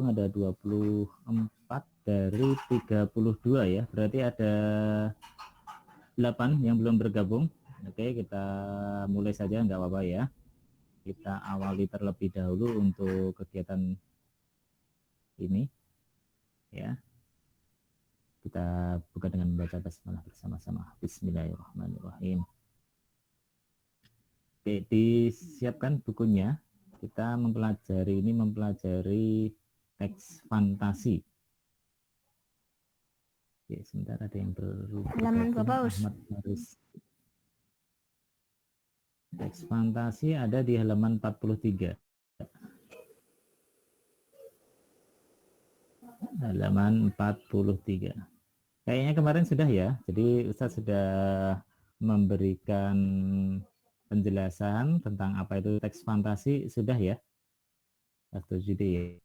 bergabung ada 24 dari 32 ya. Berarti ada 8 yang belum bergabung. Oke, kita mulai saja, nggak apa-apa ya. Kita awali terlebih dahulu untuk kegiatan ini ya. Kita buka dengan membaca basmalah bersama-sama. Bismillahirrahmanirrahim. Oke, disiapkan bukunya. Kita mempelajari teks fantasi. Oke, sebentar ada yang Halaman berapa, Us? Ahmad Haris. Teks fantasi ada di halaman 43. Halaman 43. Kayaknya kemarin sudah ya. Jadi Ustadz sudah memberikan penjelasan tentang apa itu teks fantasi, sudah ya? Jadi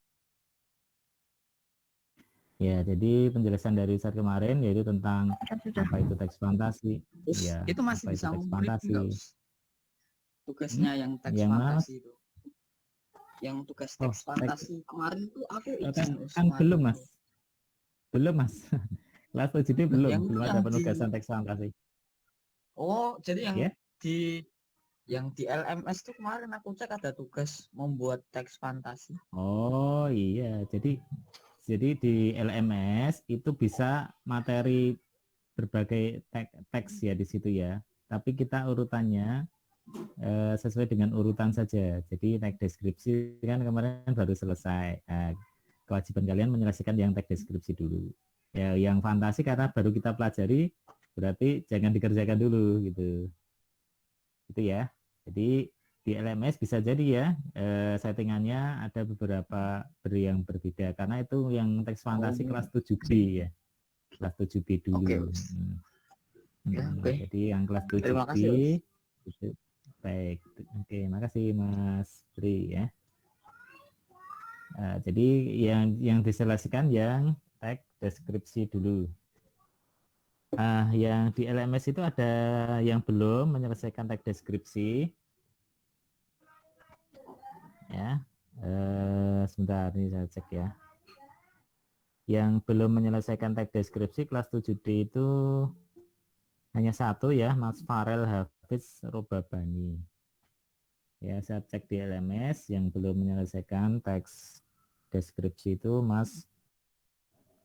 ya, jadi penjelasan dari Ustadz kemarin yaitu tentang apa itu teks fantasi. Terus Ya, itu masih apa itu bisa teks ngumpulin fantasi. enggak, Us? Tugasnya yang teks Yang fantasi itu. Yang tugas teks fantasi kemarin tuh aku izin, Us. Kan belum, Mas. Itu. Belum, Mas. Kelas 7D belum ada penugasan teks fantasi. Oh, jadi yang Ya? di LMS tuh kemarin aku cek ada tugas membuat teks fantasi. Oh iya, jadi di LMS itu bisa materi berbagai teks ya di situ ya. Tapi kita urutannya sesuai dengan urutan saja. Jadi teks deskripsi kan kemarin baru selesai. Kewajiban kalian menyelesaikan yang teks deskripsi dulu. Ya, yang fantasi karena baru kita pelajari, berarti jangan dikerjakan dulu gitu. Itu ya. Jadi di LMS bisa jadi ya settingannya ada beberapa yang berbeda karena itu yang teks fantasi kelas 7B ya. Kelas 7B dulu. Okay. Jadi yang kelas 7B. Terima kasih, itu, baik. Oke, makasih Mas Bri ya. Jadi yang diselesaikan yang teks deskripsi dulu. Yang di LMS itu ada yang belum menyelesaikan teks deskripsi. Ya, sebentar ini saya cek ya. Yang belum menyelesaikan teks deskripsi kelas 7D itu hanya satu ya, Mas Farel Hafiz Robabani. Ya, saya cek di LMS yang belum menyelesaikan teks deskripsi itu Mas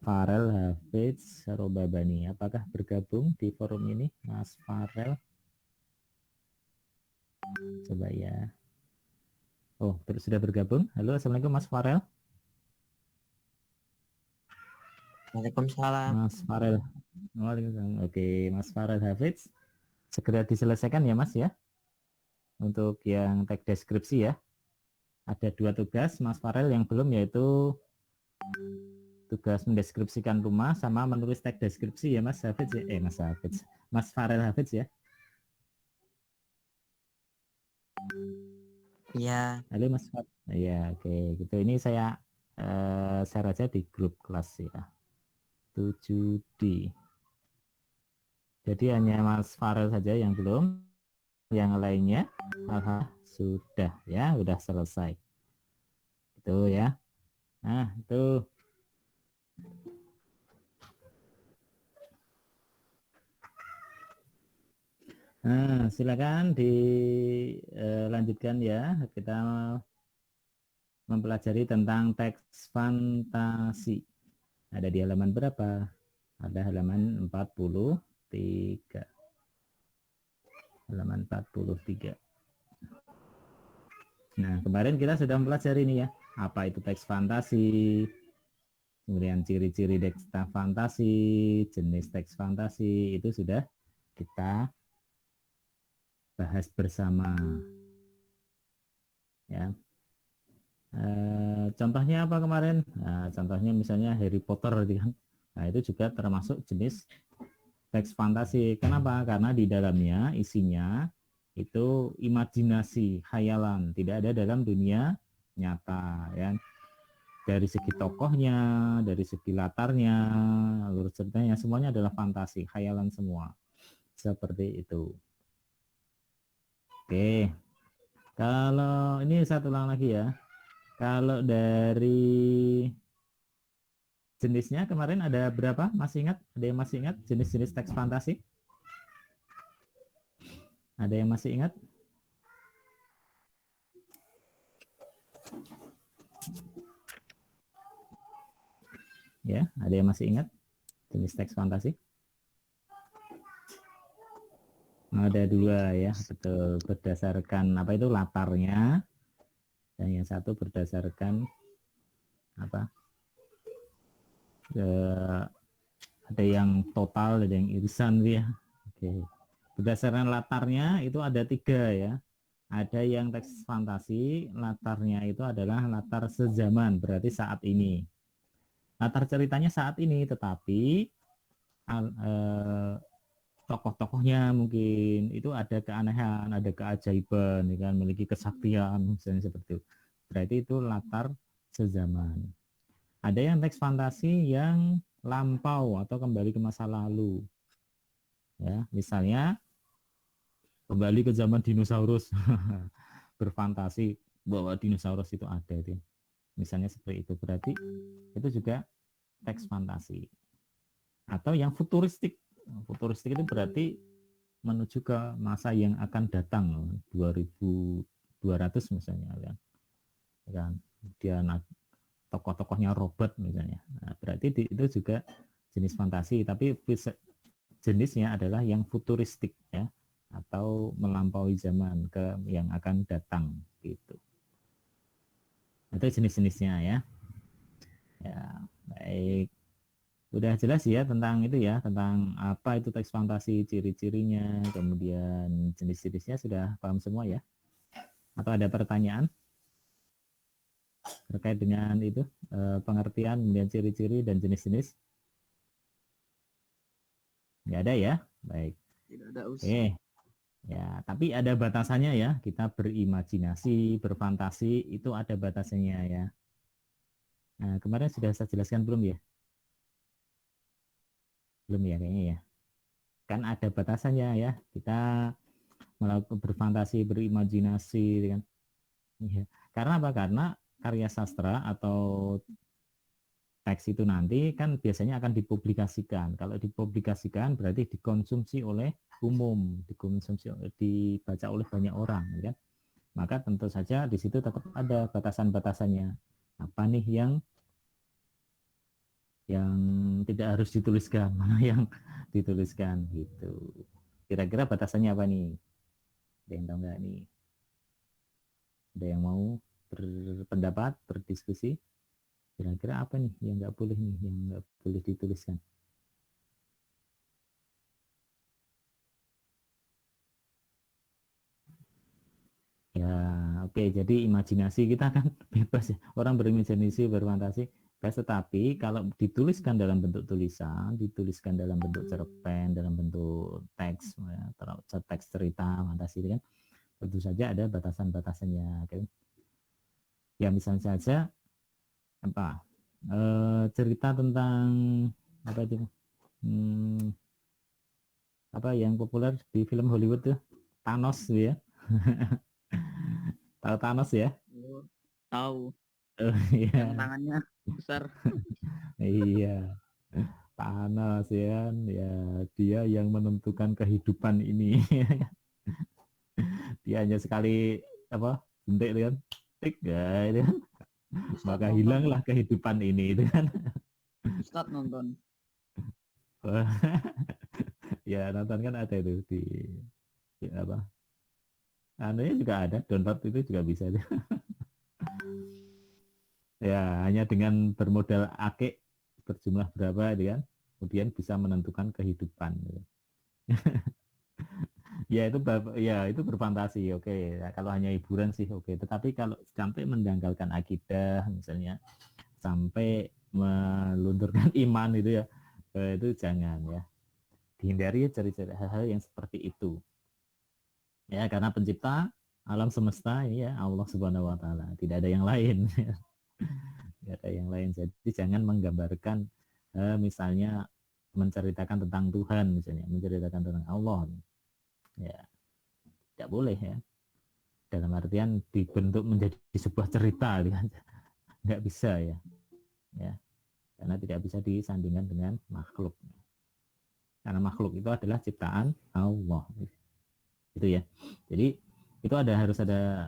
Farel Hafiz Robabani. Apakah bergabung di forum ini, Mas Farel? Coba ya. Oh, sudah bergabung. Halo, Assalamualaikum Mas Farel. Waalaikumsalam. Mas Farel. Waalaikumsalam. Oke, Mas Farel Hafiz. Segera diselesaikan ya Mas ya. Untuk yang teks deskripsi ya. Ada 2 tugas Mas Farel yang belum, yaitu tugas mendeskripsikan rumah sama menulis teks deskripsi ya Mas Hafiz ya. Mas Farel Hafiz ya. Iya. Halo Mas Farel. Ya, oke. Gitu. Ini saya share aja di grup kelas ya. 7D. Jadi hanya Mas Farel saja yang belum. Yang lainnya sudah ya, sudah selesai. Itu ya. Nah, itu. Nah, silakan dilanjutkan ya. Kita mempelajari tentang teks fantasi. Ada di halaman berapa? Ada halaman 43. Halaman 43. Nah, kemarin kita sudah mempelajari ini ya. Apa itu teks fantasi? Kemudian ciri-ciri teks fantasi, jenis teks fantasi, itu sudah kita bahas bersama. Ya. Contohnya apa kemarin? Nah, contohnya misalnya Harry Potter kan. Nah, itu juga termasuk jenis teks fantasi. Kenapa? Karena di dalamnya isinya itu imajinasi, khayalan, tidak ada dalam dunia nyata ya. Dari segi tokohnya, dari segi latarnya, alur ceritanya semuanya adalah fantasi, khayalan semua. Seperti itu. Oke. Kalau ini satu ulang lagi ya. Kalau dari jenisnya kemarin ada berapa? Masih ingat? Ada yang masih ingat jenis-jenis teks fantasi? Ada yang masih ingat? Ya, ada yang masih ingat jenis teks fantasi? Ada dua ya, betul. Berdasarkan apa itu latarnya, dan yang satu berdasarkan apa? Ada yang total, ada yang irisan ya. Oke. Berdasarkan latarnya itu ada 3 ya. Ada yang teks fantasi, latarnya itu adalah latar sezaman, berarti saat ini. Latar ceritanya saat ini, tetapi tokoh-tokohnya mungkin itu ada keanehan, ada keajaiban, ya kan, memiliki kesaktian, misalnya seperti itu. Berarti itu latar sezaman. Ada yang teks fantasi yang lampau atau kembali ke masa lalu. Ya, misalnya kembali ke zaman dinosaurus, berfantasi bahwa dinosaurus itu ada itu. Misalnya seperti itu, berarti itu juga teks fantasi. Atau yang futuristik. Futuristik itu berarti menuju ke masa yang akan datang, 2200 misalnya kan. Kemudian tokoh-tokohnya robot misalnya. Nah, berarti itu juga jenis fantasi, tapi jenisnya adalah yang futuristik ya, atau melampaui zaman ke yang akan datang gitu. Itu jenis-jenisnya ya. Ya, baik. Udah jelas ya tentang itu ya, tentang apa itu teks fantasi, ciri-cirinya, kemudian jenis-jenisnya sudah paham semua ya? Atau ada pertanyaan terkait dengan itu, pengertian, kemudian ciri-ciri dan jenis-jenis? Nggak ada ya? Baik. Tidak ada Us. Oke. Ya, tapi ada batasannya ya. Kita berimajinasi, berfantasi, itu ada batasannya ya. Nah, kemarin sudah saya jelaskan belum ya? Belum ya kayaknya ya. Kan ada batasannya ya. Kita melakukan berfantasi, berimajinasi kan. Ya. Karena apa? Karena karya sastra atau teks itu nanti kan biasanya akan dipublikasikan. Kalau dipublikasikan berarti dikonsumsi oleh umum, dibaca oleh banyak orang, ya. Maka tentu saja di situ tetap ada batasan-batasannya. Apa nih yang tidak harus dituliskan, mana yang dituliskan gitu. Kira-kira batasannya apa nih? Ada yang tahu nggak nih? Ada yang mau berpendapat, berdiskusi? Kira-kira apa nih yang nggak boleh nih, yang nggak boleh dituliskan? Ya, oke. Jadi imajinasi kita kan bebas ya. Orang berimajinasi, berfantasi, bebas. Tetapi kalau dituliskan dalam bentuk tulisan, dituliskan dalam bentuk cerpen, dalam bentuk teks, ya, teks cerita, fantasi itu kan, tentu saja ada batasan-batasannya. Oke. Ya, misalnya saja apa cerita tentang apa itu, apa yang populer di film Hollywood tuh, Thanos ya. Tahu Thanos ya? Oh, tahu. Iya. Yang tangannya besar. Iya, Thanos ya, ya dia yang menentukan kehidupan ini. Dia hanya sekali apa suntik itu kan, tik ya itu kan, Ustad maka nonton hilanglah tuh. kehidupan ini itu kan. Ustad nonton. Ya nonton kan ada itu di apa, anunya juga ada, download itu juga bisa. Ya hanya dengan bermodal akik berjumlah berapa itu kan, kemudian bisa menentukan kehidupan. Ya itu ya itu berfantasi, oke. Ya, kalau hanya hiburan sih oke. Tetapi kalau sampai mendangkalkan akidah misalnya, sampai melunturkan iman itu ya, itu jangan ya. Dihindari cari-cari hal-hal yang seperti itu. Ya karena pencipta alam semesta ya Allah Subhanahu wa taala, tidak ada yang lain. Tidak ada yang lain. Jadi jangan menggambarkan misalnya menceritakan tentang Tuhan, misalnya menceritakan tentang Allah. Ya, tidak boleh ya. Dalam artian dibentuk menjadi sebuah cerita, kan? Nggak bisa ya. Ya, karena karena tidak bisa disandingkan dengan makhluk. Karena makhluk itu adalah ciptaan Allah. Itu ya. Jadi itu harus ada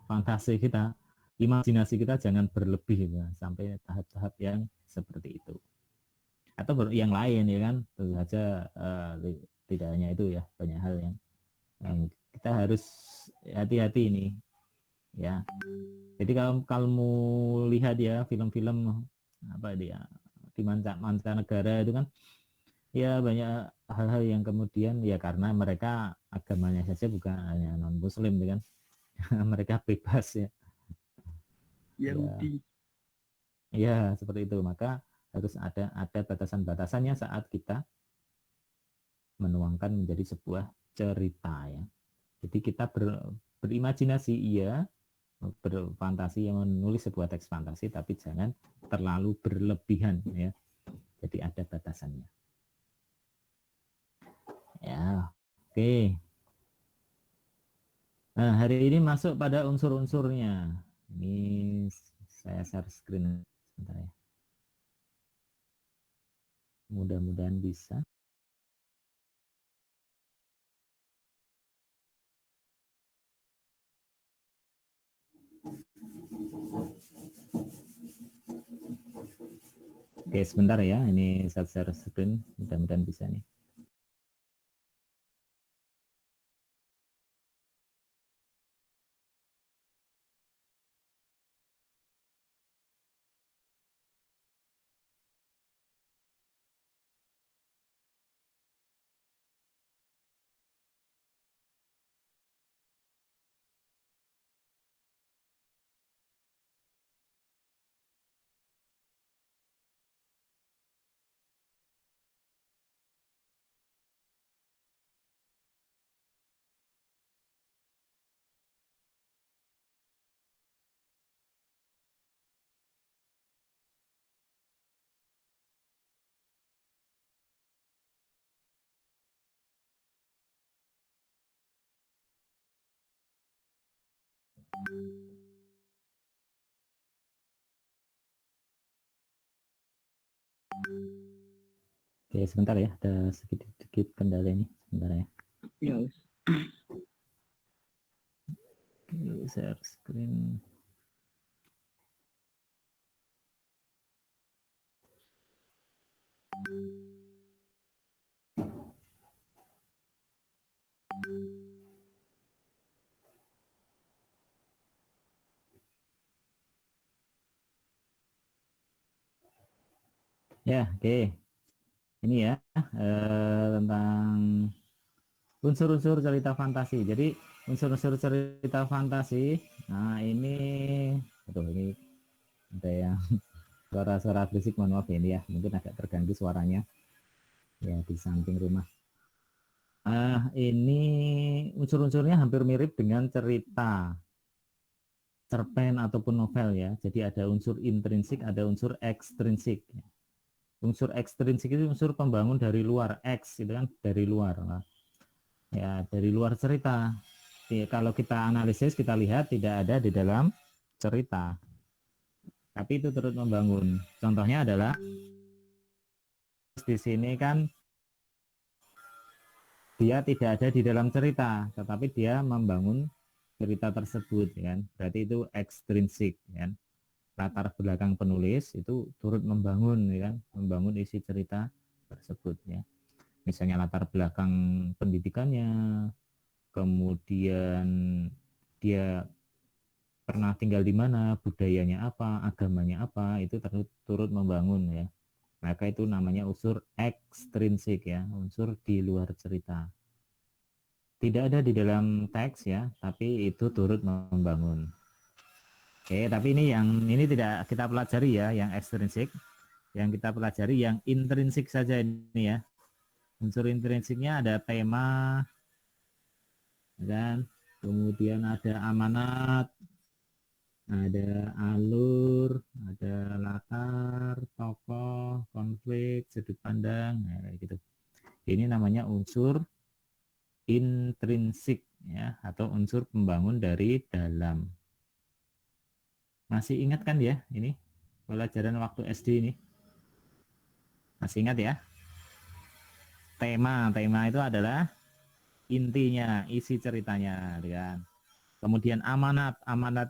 fantasi kita, imajinasi kita jangan berlebih gitu, sampai tahap-tahap yang seperti itu. Atau yang lain ya kan, tentu saja tidak hanya itu ya, banyak hal yang kita harus hati-hati ini ya. Jadi kalau kamu lihat ya film-film apa dia di mancanegara itu kan ya banyak hal-hal yang kemudian ya karena mereka agamanya saja bukan hanya non muslim kan. Mereka bebas ya. Yahudi. Ya seperti itu, maka harus ada batasan-batasannya saat kita menuangkan menjadi sebuah cerita ya. Jadi kita berimajinasi iya, berfantasi yang menulis sebuah teks fantasi, tapi jangan terlalu berlebihan ya. Jadi ada batasannya. Ya, oke. Nah, hari ini masuk pada unsur-unsurnya. Ini saya share screen sebentar ya. Mudah-mudahan bisa. Oke, sebentar ya. Ini saya share screen. Mudah-mudahan bisa nih. Oke, sebentar ya. Ada sedikit kendala ini. Sebentar ya. Ya. Oke, share screen. Ya, oke. Ini ya tentang unsur-unsur cerita fantasi. Jadi unsur-unsur cerita fantasi. Nah ini, aduh ini ada yang suara-suara berisik, mohon maaf ini ya. Mungkin agak terganggu suaranya. Ya di samping rumah. Ini unsur-unsurnya hampir mirip dengan cerita cerpen ataupun novel ya. Jadi ada unsur intrinsik, ada unsur ekstrinsik. Unsur ekstrinsik itu unsur pembangun dari luar, X itu kan dari luar. Ya dari luar cerita. Jadi, kalau kita analisis kita lihat tidak ada di dalam cerita, tapi itu turut membangun. Contohnya adalah di sini kan dia tidak ada di dalam cerita, tetapi dia membangun cerita tersebut, kan? Berarti itu ekstrinsik, kan? Latar belakang penulis itu turut membangun, kan? Membangun isi cerita tersebut, ya. Misalnya latar belakang pendidikannya, kemudian dia pernah tinggal di mana, budayanya apa, agamanya apa, itu turut membangun, ya. Maka itu namanya unsur ekstrinsik, ya, unsur di luar cerita. Tidak ada di dalam teks ya, tapi itu turut membangun. Oke, tapi ini tidak kita pelajari ya, yang ekstrinsik. Yang kita pelajari yang intrinsik saja ini ya. Unsur intrinsiknya ada tema, dan kemudian ada amanat, ada alur, ada latar, tokoh, konflik, sudut pandang, nah, gitu. Ini namanya unsur intrinsik ya, atau unsur pembangun dari dalam. Masih ingat kan ya ini pelajaran waktu SD ini? Masih ingat ya? Tema itu adalah intinya, isi ceritanya, kan? Kemudian amanat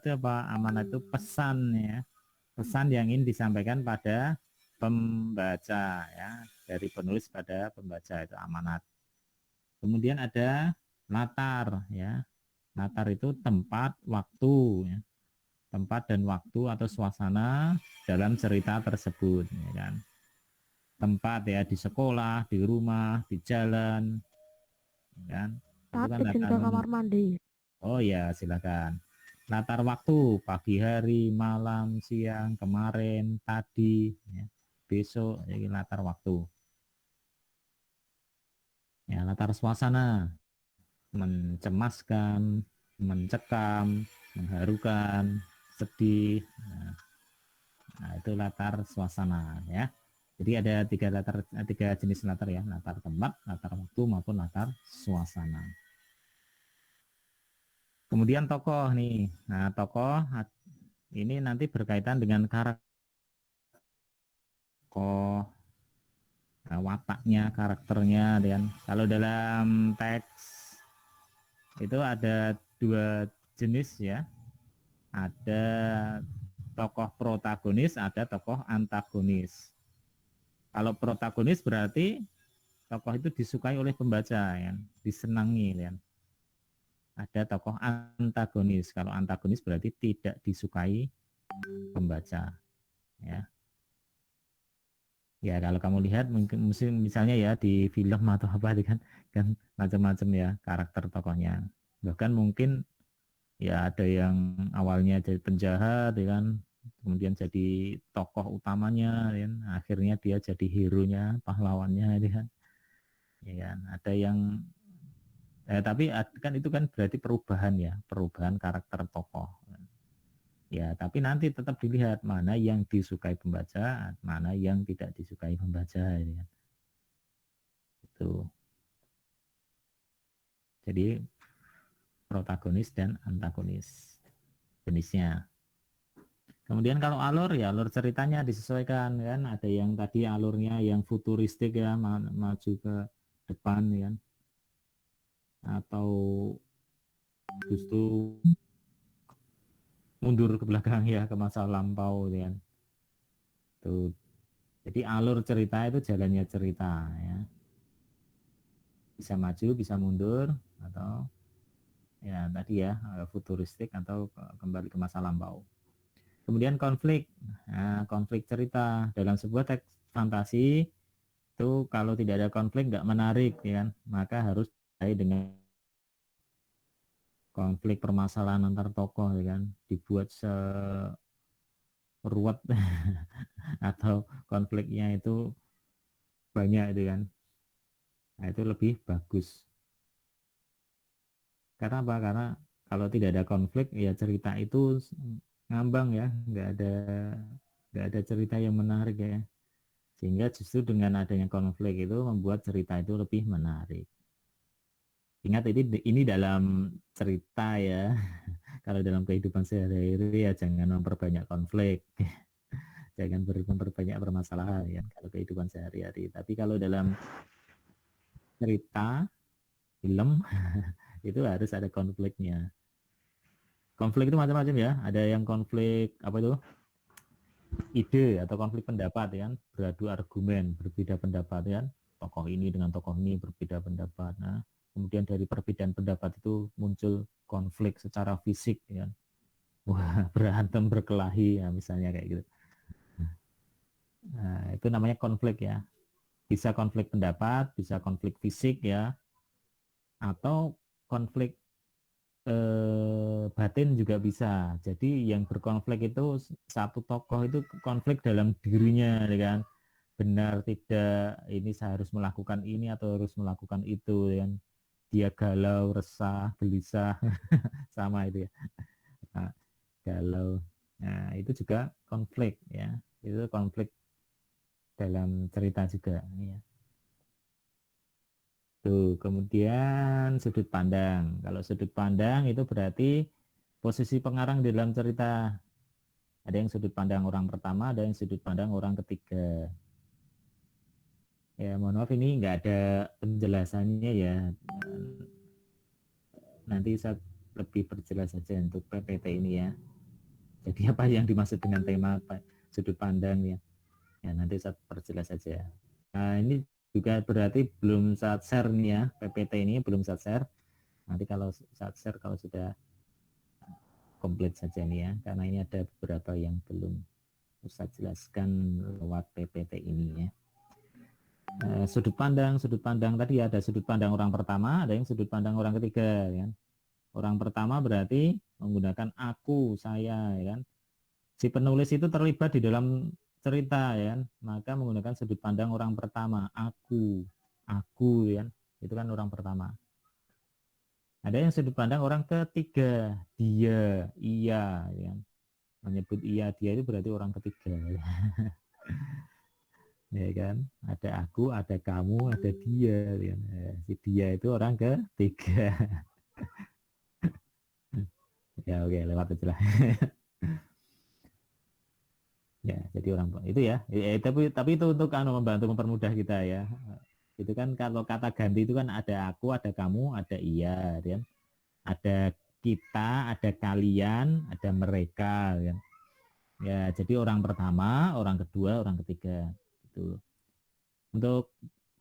itu apa? Amanat itu pesan ya, pesan yang ingin disampaikan pada pembaca ya, dari penulis pada pembaca, itu amanat. Kemudian ada latar ya, latar itu tempat, waktu ya, tempat dan waktu atau suasana dalam cerita tersebut ya kan. Tempat ya, di sekolah, di rumah, di jalan ya kan, itu kan Tapi latar. ke kamar mandi. Oh ya, silakan. Latar waktu, pagi hari, malam, siang, kemarin, tadi, ya, besok, jadi latar waktu. Ya, latar suasana, mencemaskan, mencekam, mengharukan, sedih. Nah, itu latar suasana ya. Jadi ada tiga jenis latar ya, latar tempat, latar waktu maupun latar suasana. Kemudian tokoh nih. Nah, tokoh ini nanti berkaitan dengan karakter tokoh, wataknya, karakternya, dan kalau dalam teks itu ada dua jenis ya, ada tokoh protagonis, ada tokoh antagonis. Kalau protagonis berarti tokoh itu disukai oleh pembaca ya, disenangi ya. Ada tokoh antagonis, kalau antagonis berarti tidak disukai pembaca ya. Ya kalau kamu lihat mungkin misalnya ya di film atau apa kan macam-macam ya karakter tokohnya. Bahkan mungkin ya ada yang awalnya jadi penjahat ya kan, kemudian jadi tokoh utamanya ya kan, akhirnya dia jadi hero-nya, pahlawannya ya kan. Ya kan, ada yang tapi kan itu kan berarti perubahan ya, perubahan karakter tokoh. Ya, tapi nanti tetap dilihat mana yang disukai pembaca, mana yang tidak disukai pembaca ya kan. Itu. Jadi protagonis dan antagonis jenisnya. Kemudian kalau alur ya alur ceritanya disesuaikan kan. Ada yang tadi alurnya yang futuristik ya, maju ke depan ya kan. Atau justru mundur ke belakang ya, ke masa lampau ya kan. Tuh. Jadi alur cerita itu jalannya cerita ya. Bisa maju, bisa mundur, atau ya tadi ya futuristik atau kembali ke masa lampau. Kemudian konflik, nah, konflik cerita dalam sebuah teks fantasi itu kalau tidak ada konflik nggak menarik ya kan, maka harus dimulai dengan konflik permasalahan antar tokoh ya kan, dibuat seruat atau konfliknya itu banyak itu kan, nah itu lebih bagus. Karena apa? Karena kalau tidak ada konflik ya cerita itu ngambang ya, nggak ada cerita yang menarik ya. Sehingga justru dengan adanya konflik itu membuat cerita itu lebih menarik. Ingat ini dalam cerita ya. Kalau dalam kehidupan sehari-hari ya jangan memperbanyak konflik. Jangan memperbanyak permasalahan ya kalau kehidupan sehari-hari. Tapi kalau dalam cerita film itu harus ada konfliknya. Konflik itu macam-macam ya. Ada yang konflik apa itu? Ide atau konflik pendapat ya kan, beradu argumen, berbeda pendapat ya kan, tokoh ini dengan tokoh ini berbeda pendapat. Nah, kemudian dari perbedaan pendapat itu muncul konflik secara fisik ya kan. Wah, berantem berkelahi ya misalnya kayak gitu. Nah, itu namanya konflik ya. Bisa konflik pendapat, bisa konflik fisik ya, atau konflik batin juga bisa. Jadi yang berkonflik itu satu tokoh itu konflik dalam dirinya ya kan, benar tidak, ini saya harus melakukan ini atau harus melakukan itu ya kan. Dia galau, resah, gelisah sama itu ya. Nah, galau, nah itu juga konflik ya, itu konflik dalam cerita juga ya. Tuh, kemudian sudut pandang. Kalau sudut pandang itu berarti posisi pengarang di dalam cerita. Ada yang sudut pandang orang pertama, ada yang sudut pandang orang ketiga. Ya, mohon maaf ini nggak ada penjelasannya ya. Nanti saya lebih perjelas saja untuk PPT ini ya. Jadi apa yang dimaksud dengan tema sudut pandang ya? Ya nanti saya perjelas saja. Nah ini juga berarti belum saat share nih ya, PPT ini belum saat share. Nanti kalau saat share kalau sudah komplit saja nih ya, karena ini ada beberapa yang belum saya jelaskan lewat PPT ini ya. Sudut pandang tadi ada sudut pandang orang pertama, ada yang sudut pandang orang ketiga ya. Orang pertama berarti menggunakan aku, saya ya kan. Si penulis itu terlibat di dalam cerita ya, maka menggunakan sudut pandang orang pertama, aku ya, itu kan orang pertama. Ada yang sudut pandang orang ketiga, dia, ia ya. Menyebut ia, dia itu berarti orang ketiga ya. Ya kan, ada aku, ada kamu, ada dia ya. Si dia itu orang ketiga. Ya oke, lewat aja lah. Ya, jadi orang itu ya. Tapi itu untuk membantu mempermudah kita ya. Itu kan kalau kata ganti itu kan ada aku, ada kamu, ada iya, kan? Ada kita, ada kalian, ada mereka, kan? Ya, jadi orang pertama, orang kedua, orang ketiga. Gitu. Untuk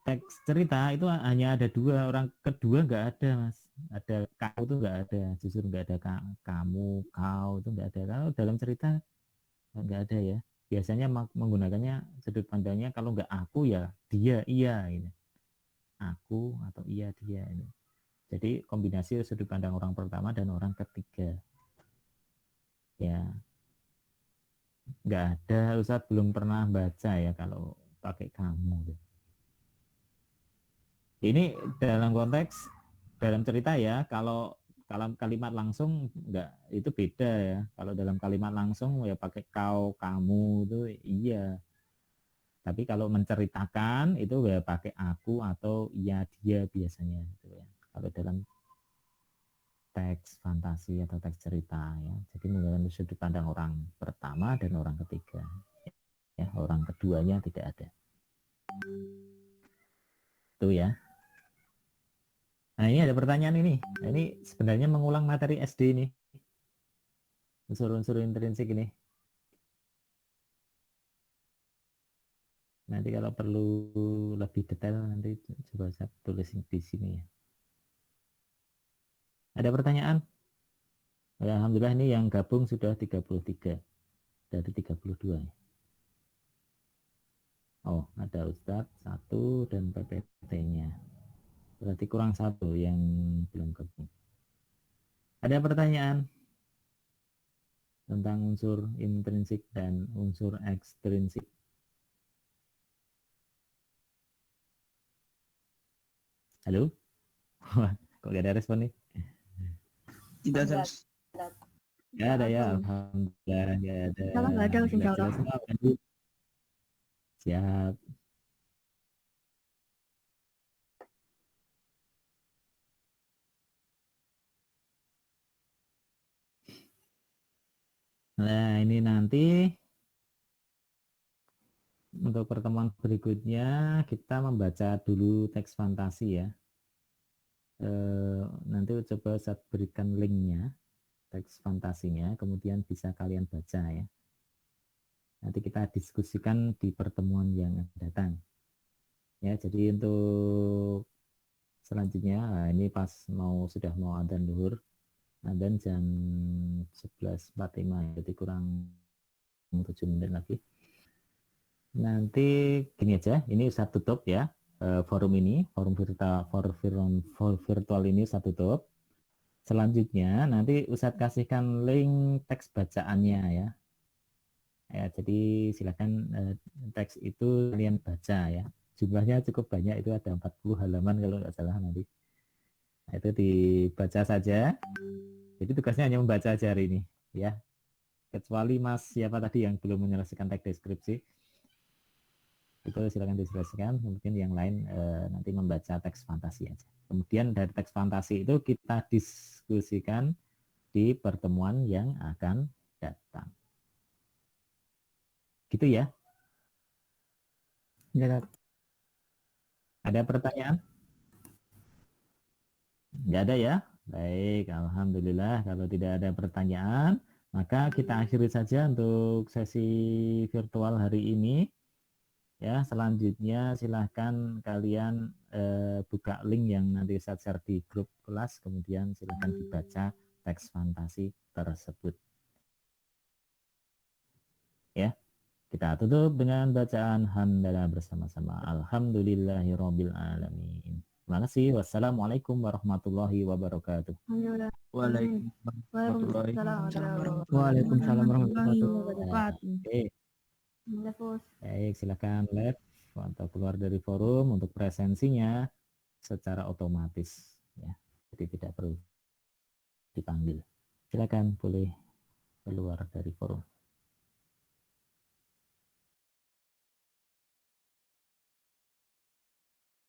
teks cerita itu hanya ada dua, orang kedua nggak ada, Mas. Ada kau itu nggak ada, justru nggak ada kamu, kau itu nggak ada. Kalau dalam cerita nggak ada ya. Biasanya menggunakannya sudut pandangnya kalau nggak aku ya dia, iya gitu. Aku atau iya dia ini. Jadi kombinasi sudut pandang orang pertama dan orang ketiga. Ya, nggak ada, Ustadz belum pernah baca ya kalau pakai kamu. Ini dalam konteks dalam cerita ya, kalau kalimat langsung nggak, itu beda ya. Kalau dalam kalimat langsung ya pakai kau, kamu itu iya. Tapi kalau menceritakan itu ya pakai aku atau iya dia biasanya gitu ya. Kalau dalam teks fantasi atau teks cerita ya. Jadi menggunakan sudut pandang orang pertama dan orang ketiga. Ya, orang keduanya tidak ada. Itu ya. Nah, ini ada pertanyaan ini. Nah, ini sebenarnya mengulang materi SD ini. Unsur-unsur intrinsik ini. Nanti kalau perlu lebih detail nanti coba saya tulis di sini ya. Ada pertanyaan? Ya, alhamdulillah ini yang gabung sudah 33 dari 32 ya. Oh, ada Ustadz satu dan PPT-nya. Berarti kurang satu yang belum gabung. Ada pertanyaan tentang unsur intrinsik dan unsur ekstrinsik? Halo? Kok gak ada respon nih? Tidak ada. Gak ada ya, alhamdulillah gak ada. Nggak ada, insya Allah. Siap. Nah, ini nanti untuk pertemuan berikutnya kita membaca dulu teks fantasi ya. Nanti coba saya berikan linknya, teks fantasinya, kemudian bisa kalian baca ya. Nanti kita diskusikan di pertemuan yang akan datang. Ya, jadi untuk selanjutnya, nah ini pas sudah mau adzan zuhur, adzan jam 11.45, jadi kurang 7 menit lagi. Nanti gini aja, ini saya tutup ya forum ini, forum virtual ini saya tutup. Selanjutnya nanti Ustadz kasihkan link teks bacaannya ya. Ya, jadi silakan teks itu kalian baca ya. Jumlahnya cukup banyak, itu ada 40 halaman kalau nggak salah nanti. Nah, itu dibaca saja. Jadi tugasnya hanya membaca aja hari ini ya. Kecuali Mas siapa tadi yang belum menyelesaikan teks deskripsi, itu silakan diselesaikan. Kemudian yang lain nanti membaca teks fantasi aja. Kemudian dari teks fantasi itu kita diskusikan di pertemuan yang akan datang. Gitu ya. Ya, Ada pertanyaan? Nggak ada ya? Baik, alhamdulillah. Kalau tidak ada pertanyaan, maka kita akhiri saja untuk sesi virtual hari ini. Ya, selanjutnya silahkan kalian buka link yang nanti saya share di grup kelas, kemudian silahkan dibaca teks fantasi tersebut. Ya, kita tutup dengan bacaan hamdalah bersama-sama. Alhamdulillahirabbil alamin. Terima kasih. Wassalamualaikum warahmatullahi wabarakatuh. Alhamdulillah. Waalaikumsalam warahmatullahi wabarakatuh. Oke. Baik, silakan lab atau keluar dari forum untuk presensinya secara otomatis ya. Jadi tidak perlu dipanggil. Silakan boleh keluar dari forum.